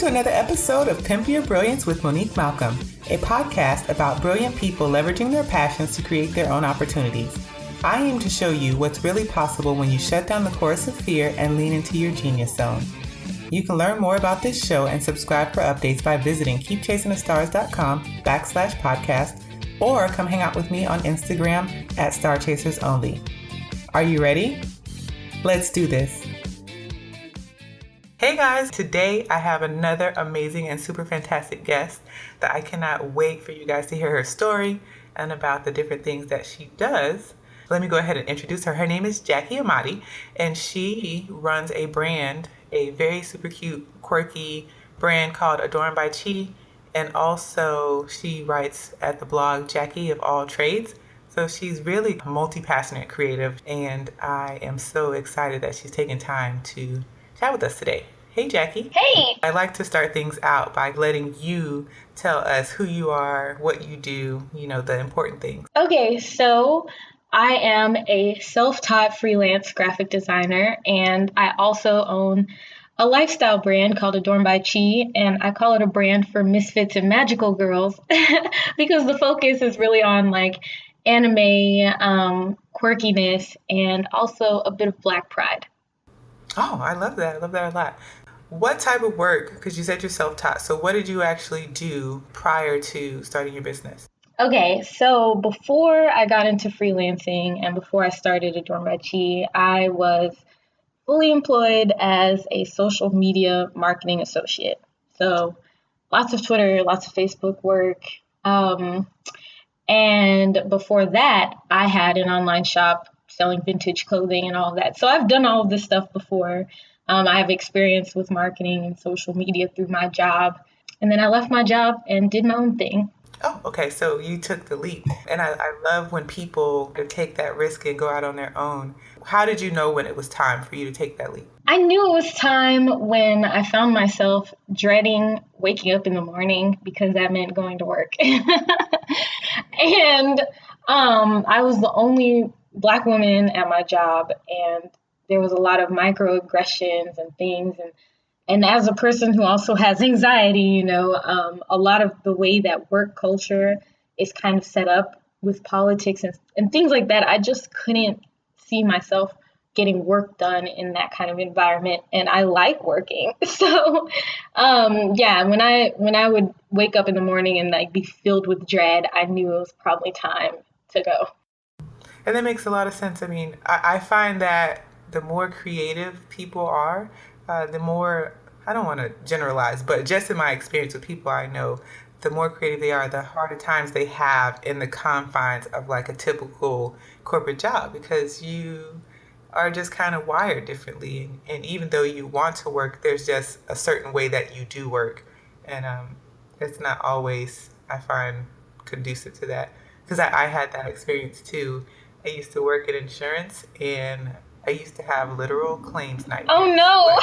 to another episode of Pimp Your Brilliance with Monique Malcolm, a podcast about brilliant people leveraging their passions to create their own opportunities. I aim to show you what's really possible when you shut down the chorus of fear and lean into your genius zone. You can learn more about this show and subscribe for updates by visiting keepchasingthestars.com/podcast or come hang out with me on Instagram at StarChasersOnly. Are you ready? Let's do this. Hey guys, today I have another amazing and super fantastic guest that I cannot wait for you guys to hear her story and about the different things that she does. Let me go ahead and introduce her. Her name is Jacque Amadi, and she runs a brand, a very super cute, quirky brand called Adorned by Chi, and also she writes at the blog Jacque of All Trades. So she's really multi-passionate creative, and I am so excited that she's taking time to chat with us today. Hey, Jacque. Hey. I like to start things out by letting you tell us who you are, what you do, the important things. Okay, so I am a self-taught freelance graphic designer, and I also own a lifestyle brand called Adorned by Chi, and I call it a brand for Misfits and Magical Girls because the focus is really on anime, quirkiness, and also a bit of Black pride. Oh, I love that. I love that a lot. What type of work, because you said you're self-taught, so what did you actually do prior to starting your business? Okay, so before I got into freelancing and before I started Adorned by Chi, I was fully employed as a social media marketing associate. So lots of Twitter, lots of Facebook work. And before that, I had an online shop selling vintage clothing and all of that. So I've done all of this stuff before. I have experience with marketing and social media through my job. And then I left my job and did my own thing. Oh, okay. So you took the leap. And I love when people take that risk and go out on their own. How did you know when it was time for you to take that leap? I knew it was time when I found myself dreading waking up in the morning because that meant going to work. And I was the only Black woman at my job, and there was a lot of microaggressions and things. And as a person who also has anxiety, a lot of the way that work culture is kind of set up with politics and things like that, I just couldn't see myself getting work done in that kind of environment. And I like working. So, when I would wake up in the morning and be filled with dread, I knew it was probably time to go. And that makes a lot of sense. I mean, I find that the more creative people are, the more, I don't want to generalize, but just in my experience with people I know, the more creative they are, the harder times they have in the confines of a typical corporate job, because you are just kind of wired differently. And even though you want to work, there's just a certain way that you do work. And it's not always, I find, conducive to that. Because I had that experience too. I used to work in insurance, and I used to have literal claims nightmares. Oh no!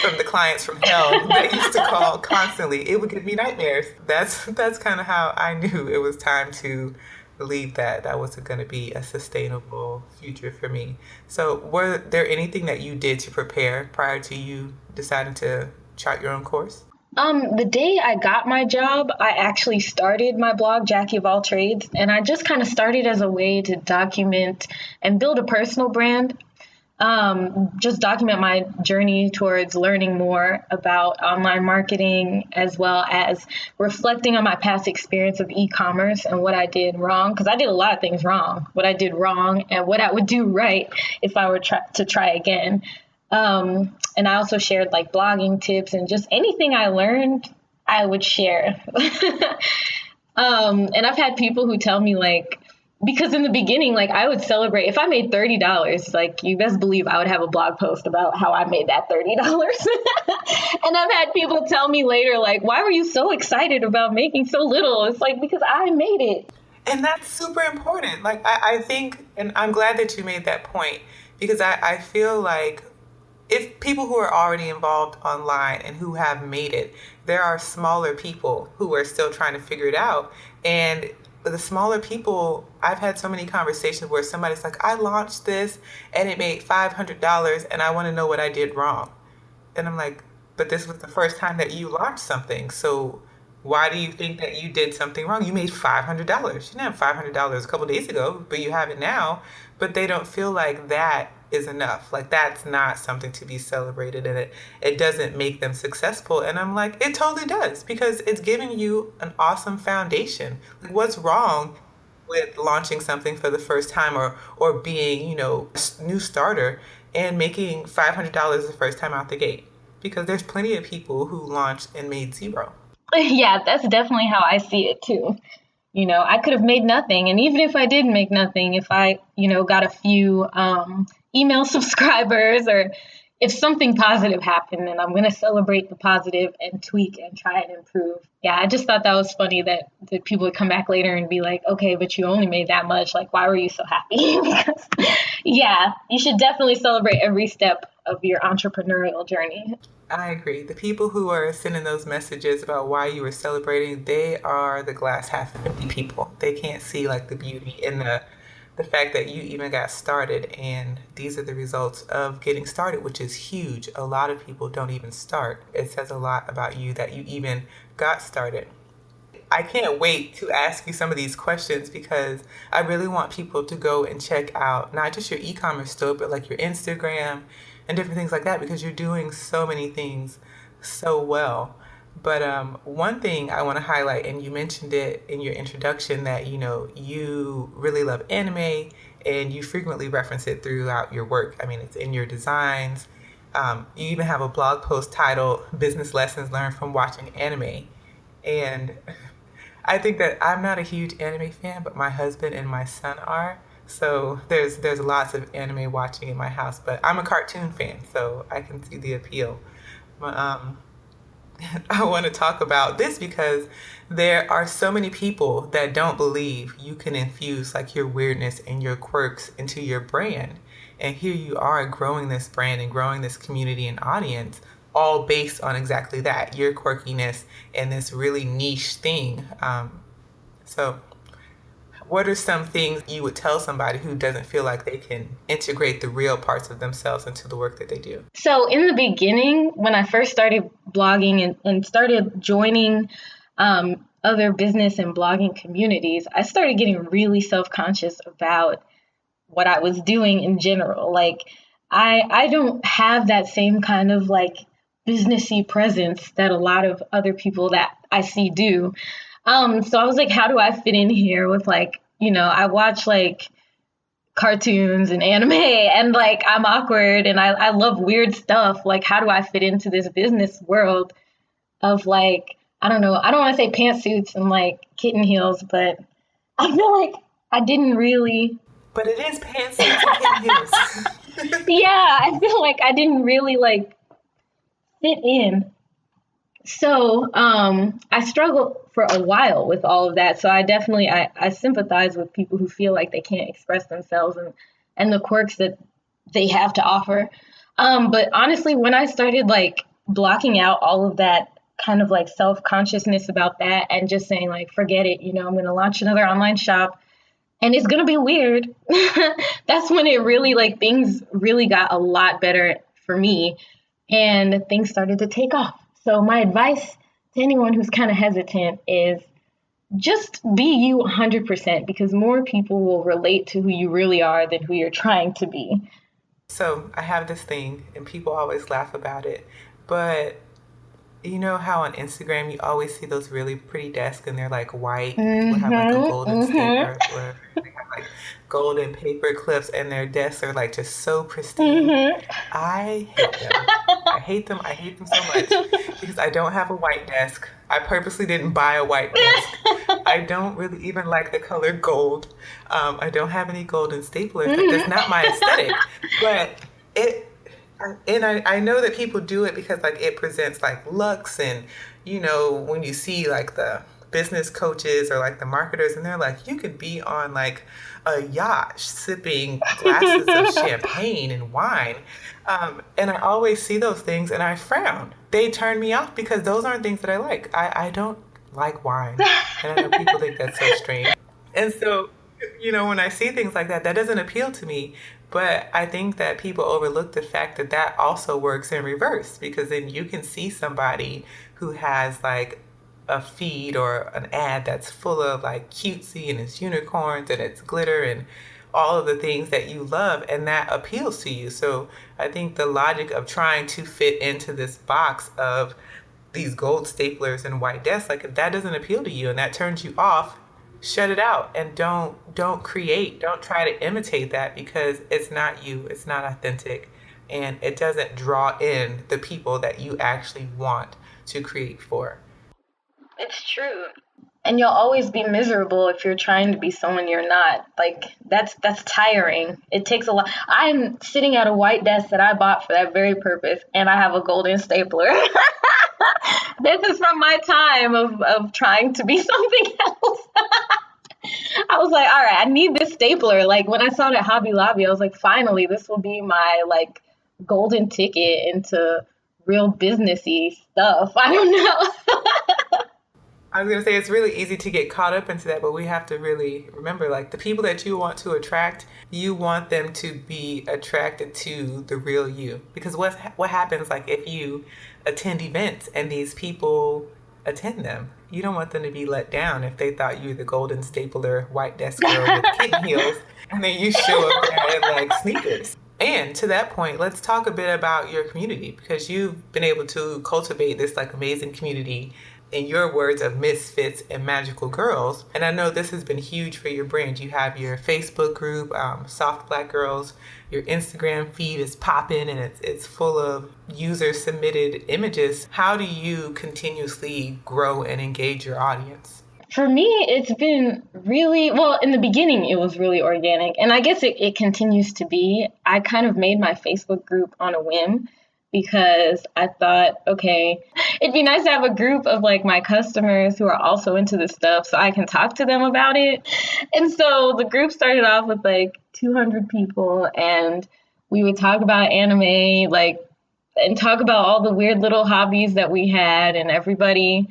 From the clients from hell that used to call constantly. It would give me nightmares. That's kind of how I knew it was time to leave that wasn't going to be a sustainable future for me. So were there anything that you did to prepare prior to you deciding to chart your own course? The day I got my job, I actually started my blog, Jacque of All Trades, and I just kind of started as a way to document and build a personal brand. Just document my journey towards learning more about online marketing, as well as reflecting on my past experience of e-commerce and what I did wrong, because I did a lot of things wrong, what I did wrong and what I would do right if I were to try again. And I also shared blogging tips and just anything I learned, I would share. And I've had people who tell me because in the beginning, I would celebrate if I made $30, you best believe I would have a blog post about how I made that $30. And I've had people tell me later, why were you so excited about making so little? It's because I made it. And that's super important. I think, and I'm glad that you made that point, because I feel like if people who are already involved online and who have made it, there are smaller people who are still trying to figure it out. And the smaller people, I've had so many conversations where somebody's like, I launched this and it made $500 and I want to know what I did wrong. And I'm like, but this was the first time that you launched something. So why do you think that you did something wrong? You made $500. You didn't have $500 a couple days ago, but you have it now. But they don't feel like that is enough. Like that's not something to be celebrated, and it doesn't make them successful. And I'm like, it totally does, because it's giving you an awesome foundation. Like, what's wrong with launching something for the first time, or being, a new starter and making $500 the first time out the gate? Because there's plenty of people who launched and made zero. Yeah, that's definitely how I see it too. I could have made nothing. And even if I did make nothing, if I, got a few email subscribers, or if something positive happened, then I'm going to celebrate the positive and tweak and try and improve. Yeah, I just thought that was funny that people would come back later and be like, okay, but you only made that much. Like, why were you so happy? Because, yeah, you should definitely celebrate every step of your entrepreneurial journey. I agree. The people who are sending those messages about why you were celebrating, they are the glass half empty people. They can't see like the beauty in the fact that you even got started, and these are the results of getting started, which is huge. A lot of people don't even start. It says a lot about you that you even got started. I can't wait to ask you some of these questions, because I really want people to go and check out not just your e-commerce store, but like your Instagram and different things like that, because you're doing so many things so well. But one thing I want to highlight, and you mentioned it in your introduction, that you really love anime, and you frequently reference it throughout your work. I mean, it's in your designs. You even have a blog post titled "Business Lessons Learned from Watching Anime," and I think that I'm not a huge anime fan, but my husband and my son are. So there's lots of anime watching in my house, but I'm a cartoon fan, so I can see the appeal. But, I want to talk about this because there are so many people that don't believe you can infuse like your weirdness and your quirks into your brand. And here you are growing this brand and growing this community and audience, all based on exactly that, your quirkiness and this really niche thing. So what are some things you would tell somebody who doesn't feel like they can integrate the real parts of themselves into the work that they do? So in the beginning, when I first started blogging and started joining other business and blogging communities, I started getting really self-conscious about what I was doing in general. Like, I don't have that same kind of like businessy presence that a lot of other people that I see do. So I was like, how do I fit in here with like, I watch like cartoons and anime, and like I'm awkward and I love weird stuff. Like, how do I fit into this business world of like, I don't know, I don't want to say pantsuits and like kitten heels, but I feel like I didn't really. But it is pantsuits and kitten heels. Yeah, I feel like I didn't really like fit in. So I struggled for a while with all of that. So I definitely, I sympathize with people who feel like they can't express themselves and the quirks that they have to offer. But honestly, when I started like blocking out all of that kind of like self-consciousness about that and just saying like, forget it, I'm going to launch another online shop and it's going to be weird. That's when it really like things really got a lot better for me and things started to take off. So my advice to anyone who's kind of hesitant is just be you 100%, because more people will relate to who you really are than who you're trying to be. So I have this thing, and people always laugh about it, but you know how on Instagram you always see those really pretty desks and they're like white, and people have like a golden stapler, or they have like golden paper clips, and their desks are like just so pristine. I hate them. I hate them. I hate them so much because I don't have a white desk. I purposely didn't buy a white desk. I don't really even like the color gold. I don't have any golden staplers. Like, that's not my aesthetic. But I know that people do it because like it presents like looks, and when you see like the business coaches or like the marketers, and they're like, you could be on like a yacht sipping glasses of champagne and wine. And I always see those things and I frown. They turn me off because those aren't things that I like. I don't like wine. And I know people think that's so strange. And so, when I see things like that, that doesn't appeal to me. But I think that people overlook the fact that that also works in reverse, because then you can see somebody who has like a feed or an ad that's full of like cutesy and it's unicorns and it's glitter and all of the things that you love, and that appeals to you. So I think the logic of trying to fit into this box of these gold staplers and white desks, like if that doesn't appeal to you and that turns you off, shut it out and don't try to imitate that, because it's not you, it's not authentic, and it doesn't draw in the people that you actually want to create for. It's true. And you'll always be miserable if you're trying to be someone you're not. Like that's tiring. It takes a lot. I'm sitting at a white desk that I bought for that very purpose, and I have a golden stapler. This is from my time of trying to be something else. I was like, all right, I need this stapler. Like when I saw it at Hobby Lobby, I was like, finally, this will be my like golden ticket into real businessy stuff. I don't know. I was gonna say it's really easy to get caught up into that, but we have to really remember, like the people that you want to attract, you want them to be attracted to the real you. Because what happens, like if you attend events and these people attend them, you don't want them to be let down if they thought you were the golden stapler white desk girl with kitten heels, and then you show up there in like sneakers. And to that point, let's talk a bit about your community, because you've been able to cultivate this like amazing community, in your words, of Misfits and Magical Girls. And I know this has been huge for your brand. You have your Facebook group, Soft Black Girls. Your Instagram feed is popping and it's full of user submitted images. How do you continuously grow and engage your audience? For me, it's been really, well, in the beginning, it was really organic. And I guess it continues to be. I kind of made my Facebook group on a whim, because I thought, okay, it'd be nice to have a group of like my customers who are also into this stuff so I can talk to them about it. And so the group started off with like 200 people, and we would talk about anime, like, and talk about all the weird little hobbies that we had, and everybody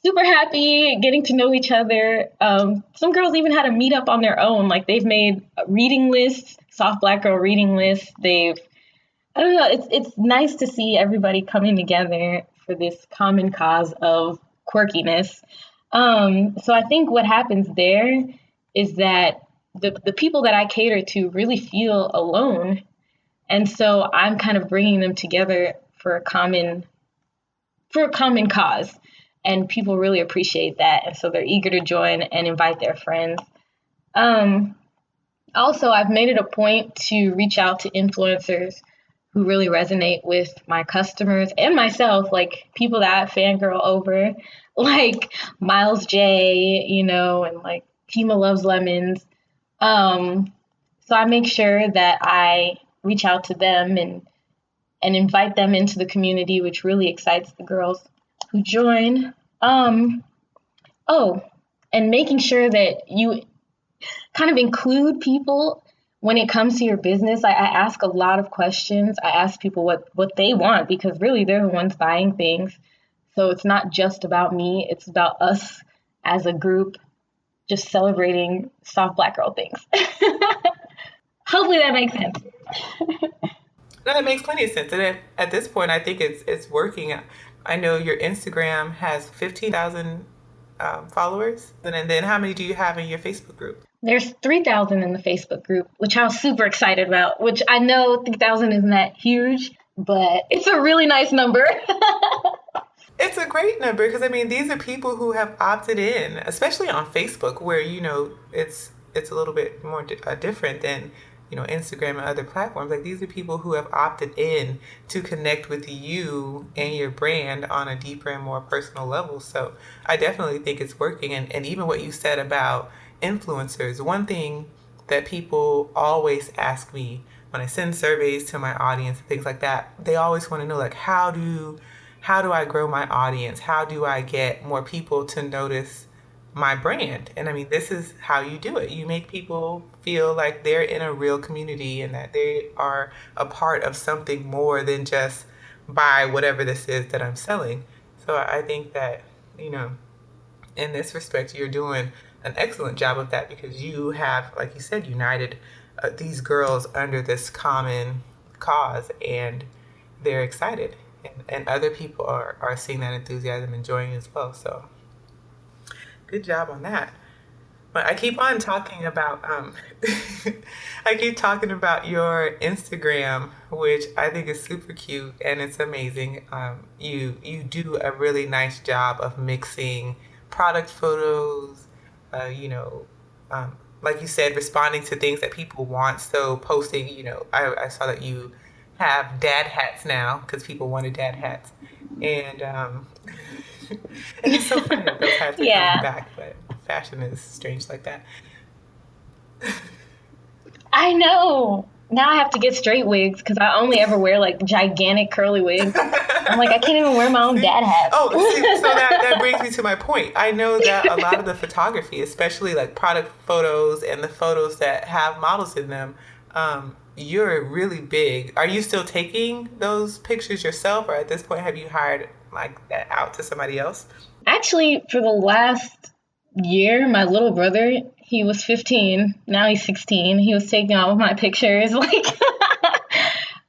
super happy getting to know each other. Some girls even had a meetup on their own. Like they've made reading lists, Soft Black Girl reading lists. I don't know, it's nice to see everybody coming together for this common cause of quirkiness. So I think what happens there is that the people that I cater to really feel alone. And so I'm kind of bringing them together for a common cause. And people really appreciate that. And so they're eager to join and invite their friends. Also, I've made it a point to reach out to influencers who really resonate with my customers and myself, like people that I fangirl over, like Miles J, and like Pima Loves Lemons. So I make sure that I reach out to them and invite them into the community, which really excites the girls who join. And making sure that you kind of include people when it comes to your business. I ask a lot of questions. I ask people what they want, because really they're the ones buying things. So it's not just about me. It's about us as a group just celebrating soft Black girl things. Hopefully that makes sense. No, that makes plenty of sense. And at this point, I think it's working. I know your Instagram has 15,000 followers. And then how many do you have in your Facebook group? There's 3,000 in the Facebook group, which I was super excited about, which I know 3,000 isn't that huge, but it's a really nice number. It's a great number, because I mean, these are people who have opted in, especially on Facebook, where, it's a little bit more different than, Instagram and other platforms. Like these are people who have opted in to connect with you and your brand on a deeper and more personal level. So I definitely think it's working. And even what you said about influencers, one thing that people always ask me when I send surveys to my audience and things like that, they always want to know, like, how do I grow my audience? How do I get more people to notice my brand? And I mean, this is how you do it. You make people feel like they're in a real community and that they are a part of something more than just buy whatever this is that I'm selling. So I think that, in this respect, you're doing an excellent job of that, because you have, like you said, united these girls under this common cause, and they're excited. And other people are seeing that enthusiasm, enjoying it as well. So good job on that. But I keep on talking about I keep talking about your Instagram, which I think is super cute and it's amazing. You do a really nice job of mixing product photos, you know, like you said, responding to things that people want. So posting, I saw that you have dad hats now because people wanted dad hats, and and it's so funny that those hats are coming Yeah, back, but fashion is strange like that. I know. Now I have to get straight wigs because I only ever wear like gigantic curly wigs. I'm like, I can't even wear my own See? dad Oh, see, so hats. that brings me to my point. I know that a lot of the photography, especially like product photos and the photos that have models in them, you're really big. Are you still taking those pictures yourself, or at this point have you hired like that out to somebody else? Actually, for the last year, my little brother, he was 15, now he's 16. He was taking all of my pictures. Like,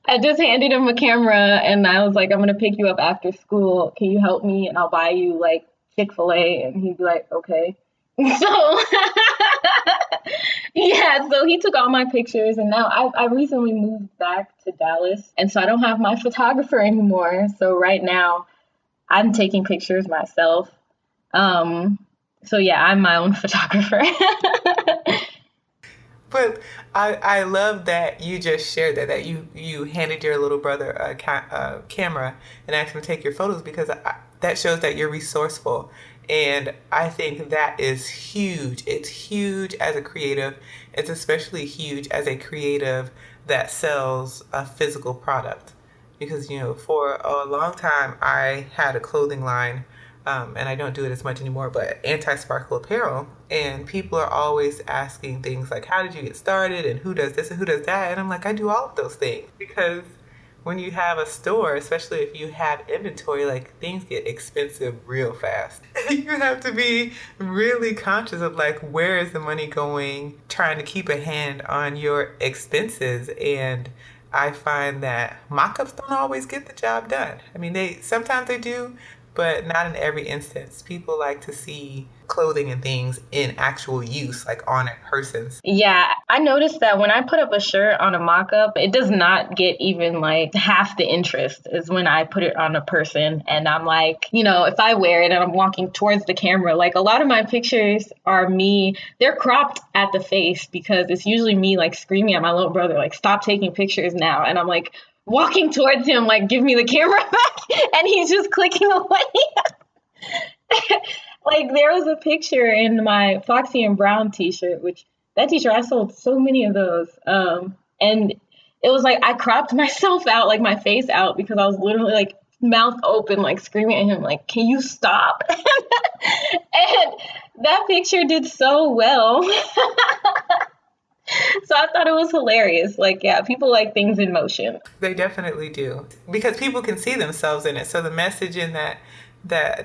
I just handed him a camera and I was like, I'm going to pick you up after school. Can you help me? And I'll buy you like Chick-fil-A. And he'd be like, okay. So, yeah, so he took all my pictures. And now I recently moved back to Dallas. And so I don't have my photographer anymore. So right now, I'm taking pictures myself. Um, so yeah, I'm my own photographer. But I love that you just shared that you handed your little brother a camera and asked him to take your photos because that shows that you're resourceful. And I think that is huge. It's huge as a creative. It's especially huge as a creative that sells a physical product. Because, for a long time, I had a clothing line, and I don't do it as much anymore, but anti-sparkle apparel. And people are always asking things like, how did you get started? And who does this and who does that? And I'm like, I do all of those things. Because when you have a store, especially if you have inventory, like things get expensive real fast. You have to be really conscious of like, where is the money going, trying to keep a hand on your expenses. And I find that mock-ups don't always get the job done. I mean, they sometimes they do, but not in every instance. People like to see clothing and things in actual use, like on a person's. Yeah, I noticed that when I put up a shirt on a mock-up, it does not get even like half the interest as when I put it on a person. And I'm like, if I wear it and I'm walking towards the camera, like a lot of my pictures are me, they're cropped at the face because it's usually me like screaming at my little brother, like, stop taking pictures now. And I'm like walking towards him, like, give me the camera back. And he's just clicking away. Like there was a picture in my Foxy and Brown t-shirt, which that t-shirt I sold so many of those. And it was like I cropped myself out, like my face out, because I was literally like mouth open, like screaming at him, like, can you stop? And that picture did so well. So I thought it was hilarious. Like, yeah, people like things in motion. They definitely do because people can see themselves in it. So the message in that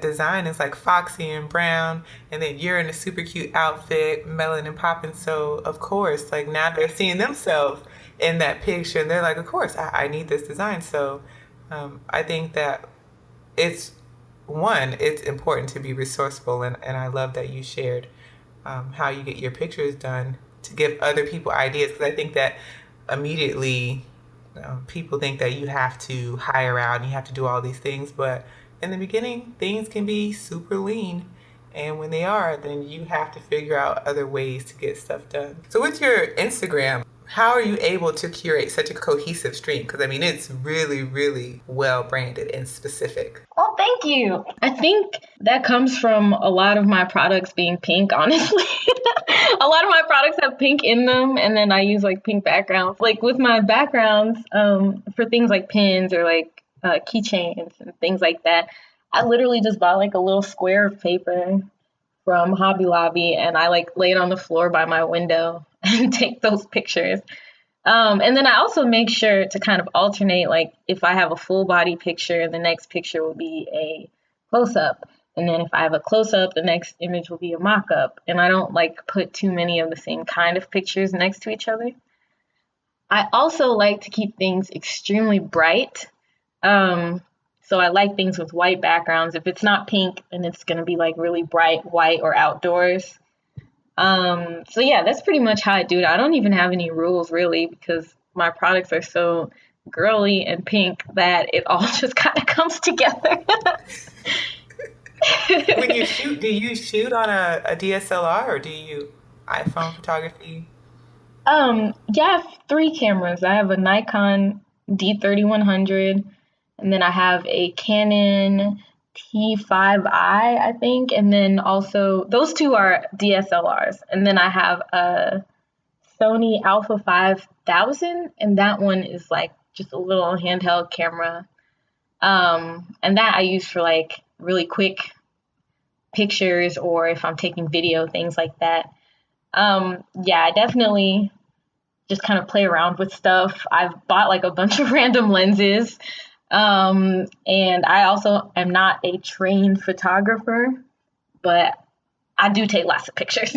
design is like Foxy and Brown, and then you're in a super cute outfit, melon and popping. So of course, like now they're seeing themselves in that picture, and they're like, of course, I need this design. So I think that it's it's important to be resourceful, and I love that you shared how you get your pictures done to give other people ideas because I think that immediately people think that you have to hire out and you have to do all these things, but in the beginning, things can be super lean. And when they are, then you have to figure out other ways to get stuff done. So, with your Instagram, how are you able to curate such a cohesive stream? Because I mean, it's really, really well branded and specific. Oh, thank you. I think that comes from a lot of my products being pink, honestly. A lot of my products have pink in them, and then I use like pink backgrounds. Like with my backgrounds, for things like pins or like keychains and things like that, I literally just bought like a little square of paper from Hobby Lobby and I like lay it on the floor by my window and take those pictures. And then I also make sure to kind of alternate, like if I have a full body picture, the next picture will be a close up. And then if I have a close up, the next image will be a mock up. And I don't like put too many of the same kind of pictures next to each other. I also like to keep things extremely bright. Um, so I like things with white backgrounds. If it's not pink, then it's going to be like really bright white or outdoors. So yeah, that's pretty much how I do it. I don't even have any rules really because my products are so girly and pink that it all just kind of comes together. When you shoot, do you shoot on a DSLR or do you iPhone photography? Yeah, I have three cameras. I have a Nikon D3100, and then I have a Canon T5i, I think, and then also those two are DSLRs, and then I have a Sony Alpha 5000, and that one is like just a little handheld camera. And that I use for like really quick pictures or if I'm taking video, things like that. Yeah, I definitely just kind of play around with stuff. I've bought like a bunch of random lenses. And I also am not a trained photographer, but I do take lots of pictures.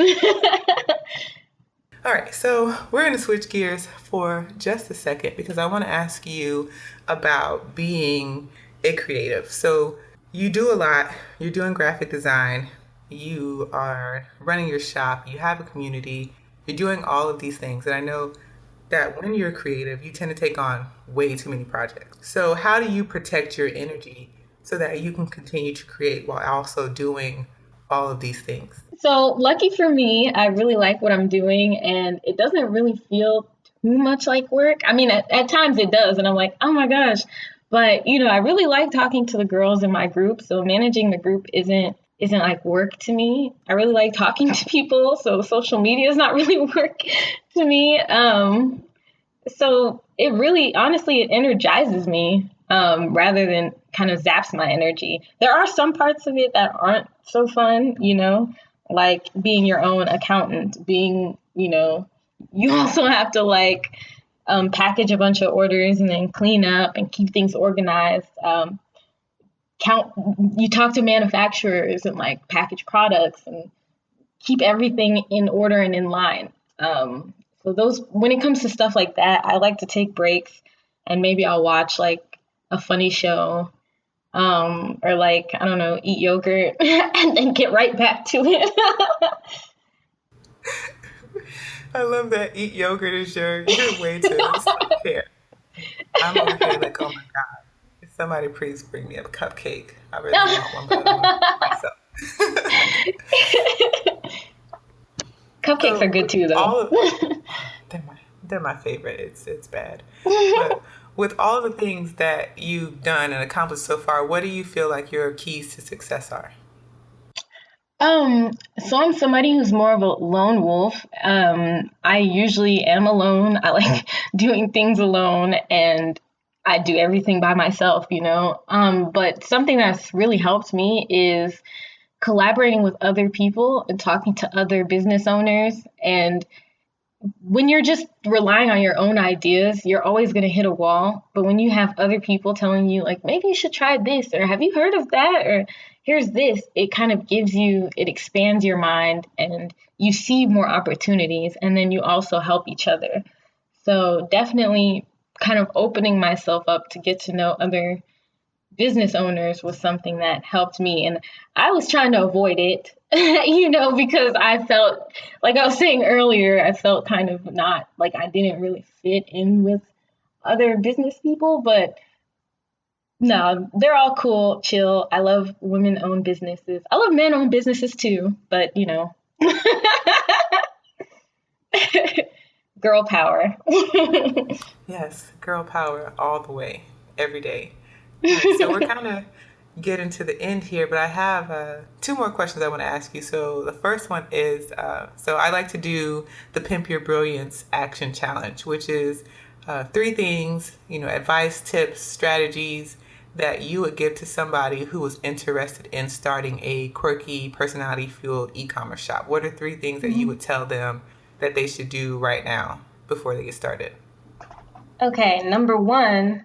All right, so we're going to switch gears for just a second because I want to ask you about being a creative. So, you do a lot. You're doing graphic design, you are running your shop, you have a community, you're doing all of these things. And I know that when you're creative, you tend to take on way too many projects. So, how do you protect your energy so that you can continue to create while also doing all of these things? So, lucky for me, I really like what I'm doing and it doesn't really feel too much like work. I mean, at times it does, and I'm like, oh my gosh. But, I really like talking to the girls in my group. So, managing the group isn't like work to me. I really like talking to people. So, social media is not really work to me. So it really, honestly, it energizes me rather than kind of zaps my energy. There are some parts of it that aren't so fun, like being your own accountant, you also have to like package a bunch of orders and then clean up and keep things organized. Count, you talk to manufacturers and like package products and keep everything in order and in line. So those, when it comes to stuff like that, I like to take breaks and maybe I'll watch like a funny show, or like, I don't know, eat yogurt and then get right back to it. I love that. Eat yogurt is your way to self care. I'm over here like, oh my God, if somebody please bring me a cupcake. I really want one, but I don't want to myself. Cupcakes are So good with too, though. all of they're my favorite. It's bad. But with all the things that you've done and accomplished so far, what do you feel like your keys to success are? Um, so I'm somebody who's more of a lone wolf. I usually am alone. I like doing things alone and I do everything by myself. But something that's really helped me is collaborating with other people and talking to other business owners. And when you're just relying on your own ideas, you're always going to hit a wall. But when you have other people telling you, like, maybe you should try this, or have you heard of that, or here's this, it kind of it expands your mind and you see more opportunities. And then you also help each other. So definitely kind of opening myself up to get to know other business owners was something that helped me. And I was trying to avoid it, because I felt, like I was saying earlier, I felt kind of not like I didn't really fit in with other business people. But no, they're all cool, chill. I love women owned businesses. I love men owned businesses too, but girl power. Yes, girl power all the way, every day. All right, so we're kind of getting to the end here, but I have two more questions I want to ask you. So the first one is, so I like to do the Pimp Your Brilliance Action Challenge, which is three things, advice, tips, strategies that you would give to somebody who was interested in starting a quirky, personality-fueled e-commerce shop. What are three things that you would tell them that they should do right now before they get started? Okay, number one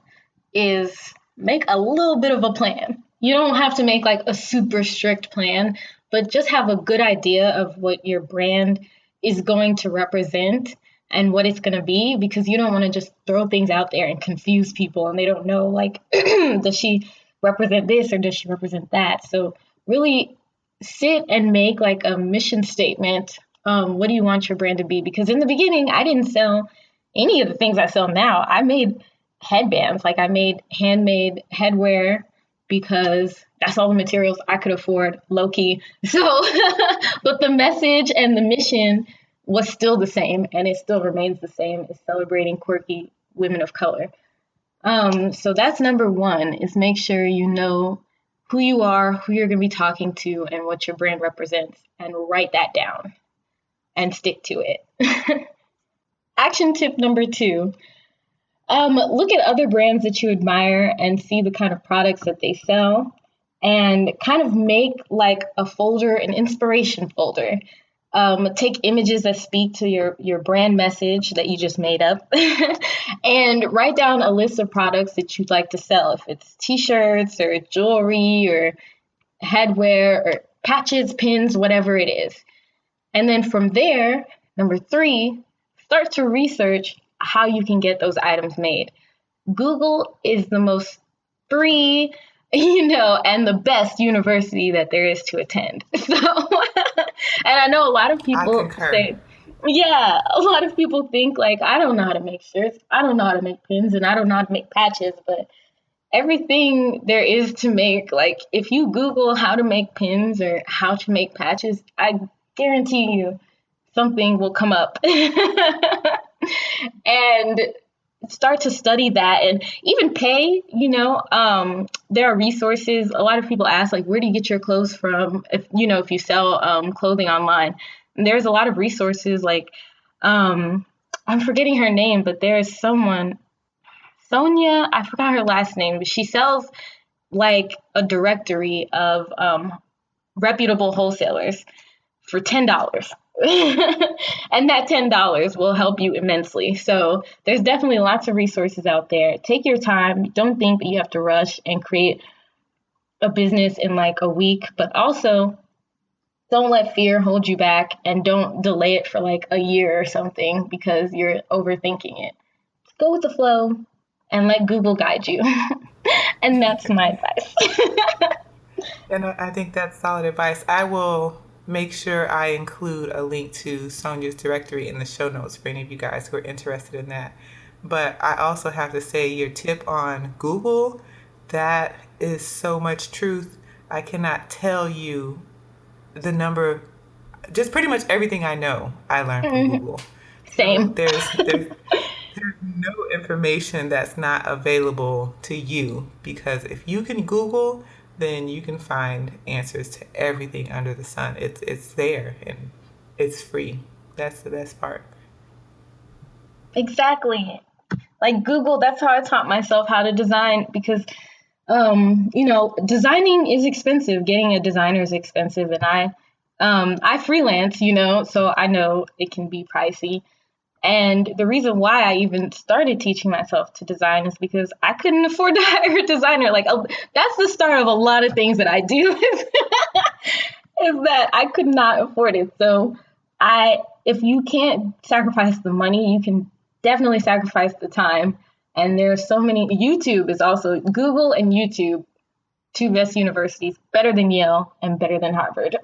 is make a little bit of a plan. You don't have to make like a super strict plan, but just have a good idea of what your brand is going to represent and what it's going to be, because you don't want to just throw things out there and confuse people and they don't know, like, does she represent this or does she represent that? So really sit and make like a mission statement. What do you want your brand to be? Because in the beginning, I didn't sell any of the things I sell now. I made headbands, like I made handmade headwear because that's all the materials I could afford, low key. So, but the message and the mission was still the same, and it still remains the same, is celebrating quirky women of color. So that's number one, is make sure you know who you are, who you're going to be talking to, and what your brand represents, and write that down and stick to it. Action tip number 2, look at other brands that you admire and see the kind of products that they sell, and kind of make like a folder, an inspiration folder. Take images that speak to your brand message that you just made up and write down a list of products that you'd like to sell. If it's t-shirts or jewelry or headwear or patches, pins, whatever it is. And then from there, number 3, start to research how you can get those items made. Google is the most free, and the best university that there is to attend. So, and I know a lot of people say, yeah, a lot of people think like, I don't know how to make shirts, I don't know how to make pins, and I don't know how to make patches, but everything there is to make, like if you Google how to make pins or how to make patches, I guarantee you something will come up. And start to study that, and even pay, there are resources. A lot of people ask, like, where do you get your clothes from? If you sell clothing online, and there's a lot of resources, like, I'm forgetting her name, but there's someone, Sonia, I forgot her last name, but she sells like a directory of reputable wholesalers for $10. And that $10 will help you immensely. So there's definitely lots of resources out there. Take your time. Don't think that you have to rush and create a business in like a week, but also don't let fear hold you back, and don't delay it for like a year or something because you're overthinking it. Just go with the flow and let Google guide you. And that's my advice. And I think that's solid advice. I will make sure I include a link to Sonia's directory in the show notes for any of you guys who are interested in that. But I also have to say, your tip on Google, that is so much truth. I cannot tell you the number, just pretty much everything I know, I learned from Google. Same. There's no information that's not available to you, because if you can Google, then you can find answers to everything under the sun. It's there and it's free. That's the best part. Exactly. Like Google, that's how I taught myself how to design, because designing is expensive. Getting a designer is expensive, and I freelance, so I know it can be pricey. And the reason why I even started teaching myself to design is because I couldn't afford to hire a designer. Like, that's the start of a lot of things that I do, is that I could not afford it. So if you can't sacrifice the money, you can definitely sacrifice the time. And there's so many. YouTube is also, Google and YouTube, 2 best universities, better than Yale and better than Harvard.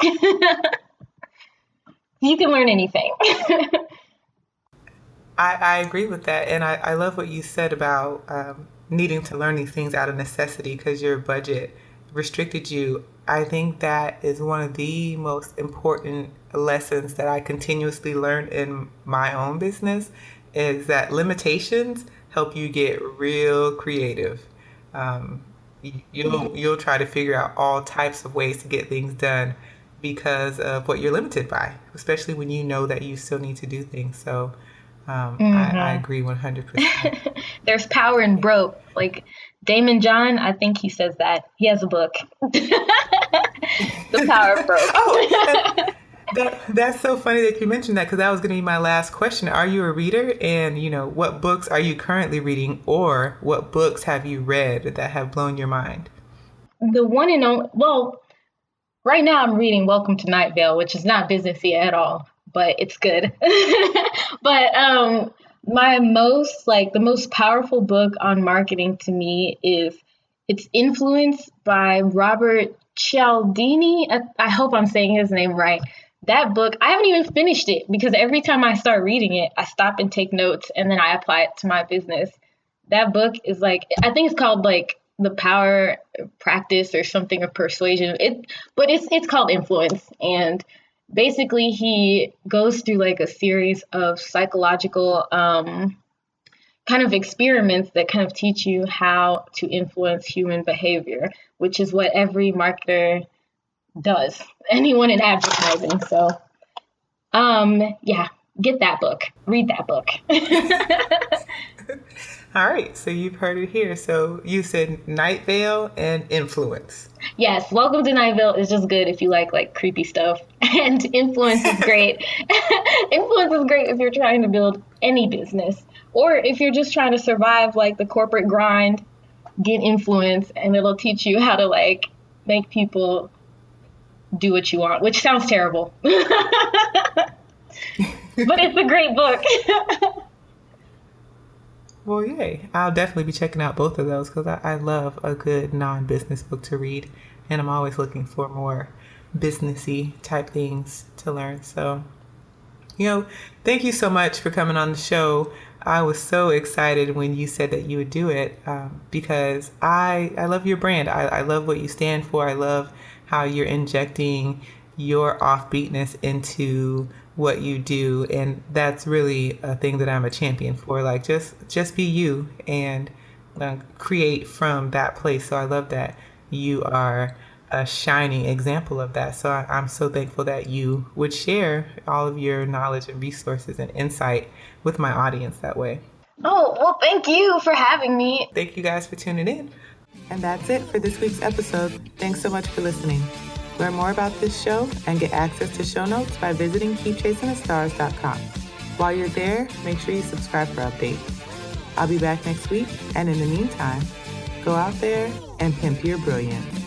You can learn anything. I agree with that. And I love what you said about needing to learn these things out of necessity because your budget restricted you. I think that is one of the most important lessons that I continuously learn in my own business, is that limitations help you get real creative. You'll try to figure out all types of ways to get things done because of what you're limited by, especially when you know that you still need to do things. So I agree 100%. There's power in broke. Like Damon John, I think he says that. He has a book. The Power of Broke. Oh, that's so funny that you mentioned that, because that was going to be my last question. Are you a reader? And, what books are you currently reading, or what books have you read that have blown your mind? The one and only, well, right now I'm reading Welcome to Night Vale, which is not businessy at all. but it's good. But the most powerful book on marketing to me is It's Influence by Robert Cialdini. I hope I'm saying his name right. That book, I haven't even finished it because every time I start reading it, I stop and take notes and then I apply it to my business. That book is like, I think it's called like The Power Practice or something of Persuasion. But it's called Influence. And basically he goes through like a series of psychological kind of experiments that kind of teach you how to influence human behavior, which is what every marketer does, anyone in advertising. So yeah, get that book, read that book. All right, so you've heard it here. So you said Night Vale and Influence. Yes, Welcome to Night Vale is just good if you like creepy stuff, and Influence is great. Influence is great if you're trying to build any business, or if you're just trying to survive like the corporate grind. Get Influence, and it'll teach you how to like make people do what you want, which sounds terrible. But it's a great book. Well, yay. I'll definitely be checking out both of those because I love a good non-business book to read. And I'm always looking for more businessy type things to learn. So, thank you so much for coming on the show. I was so excited when you said that you would do it because I love your brand. I love what you stand for. I love how you're injecting your offbeatness into what you do, and that's really a thing that I'm a champion for. Like just be you and create from that place. So I love that you are a shining example of that. So I'm so thankful that you would share all of your knowledge and resources and insight with my audience that way. Oh, well, thank you for having me. Thank you guys for tuning in. And that's it for this week's episode. Thanks so much for listening. Learn more about this show and get access to show notes by visiting keepchasingthestars.com. While you're there, make sure you subscribe for updates. I'll be back next week, and in the meantime, go out there and pimp your brilliance.